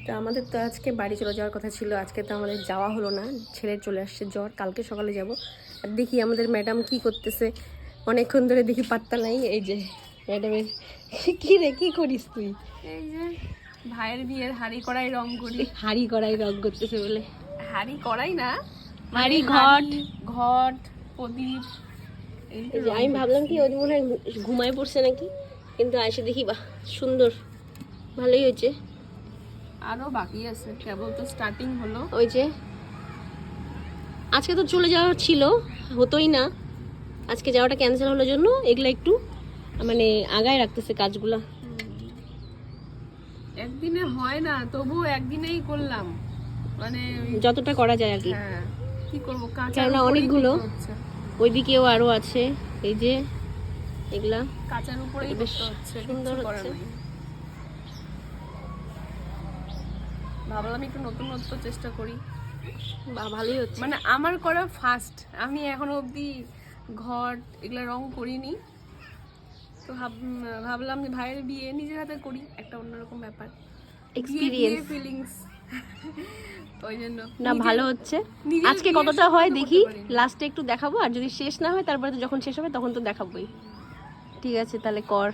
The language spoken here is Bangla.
তো আমাদের তো আজকে বাড়ি চলে যাওয়ার কথা ছিল, আজকে তো আমাদের যাওয়া হলো না, ছেলের চলে আসছে জ্বর, কালকে সকালে যাব। আর দেখি আমাদের ম্যাডাম কি করতেছে, অনেকক্ষণ ধরে দেখি পাত্তা নাই। এই যে ম্যাডামের কি রে, কি করিস তুই? এই যে ভাইয়ের বিয়ের হাড়ি কড়াই রং করি। হাড়ি কড়াই রং করতেছে বলে? হাড়ি কড়াই না, হাড়ি ঘট ঘট প্রদীপ। এই যে আমি ভাবলাম কি ওই মনে হয় ঘুমায় পড়ছে নাকি, কিন্তু এসে দেখি বাহ সুন্দর, ভালোই হয়েছে। আরো বাকি আছে, কেবল তো স্টার্টিং হলো। ওই যে আজকে তো চলে যাওয়া ছিল, হতোই না, আজকে যাওয়াটা ক্যান্সেল হলোর জন্য এগুলো একটু মানে আগায় রাখতেছে কাজগুলা। একদিনে হয় না, তবু একদিনেই করলাম, মানে যতটা করা যায় আর কি। হ্যাঁ, কি করবো, কেননা অনেকগুলো ওইদিকেও আরো আছে, এই যে এগুলা কাঁচার উপরেই বেশ করতে হচ্ছে, সুন্দর কিচ্ছু করার হচ্ছে। নেই। ভাবলাম একটু নতুনত্ব চেষ্টা করি। বা ভালোই হচ্ছে। মানে আমার করা ফার্স্ট, আমি এখনো অবধি ঘর এগুলা রং করিনি। তো ভাবলাম যে ভাইয়ের বিয়ে নিজের হাতে করি, একটা অন্যরকম ব্যাপার, এক্সপেরিয়েন্স ফিলিংস। ওই জন্য না ভালো হচ্ছে। নিজের আজকে বিয়ের কতটা সময় হয় তো দেখি, করতে পারিনি। লাস্টে একটু দেখাবো, আর যদি শেষ না হয় তারপরে তো যখন শেষ হবে তখন তো দেখাবোই। ঠিক আছে তাহলে কর।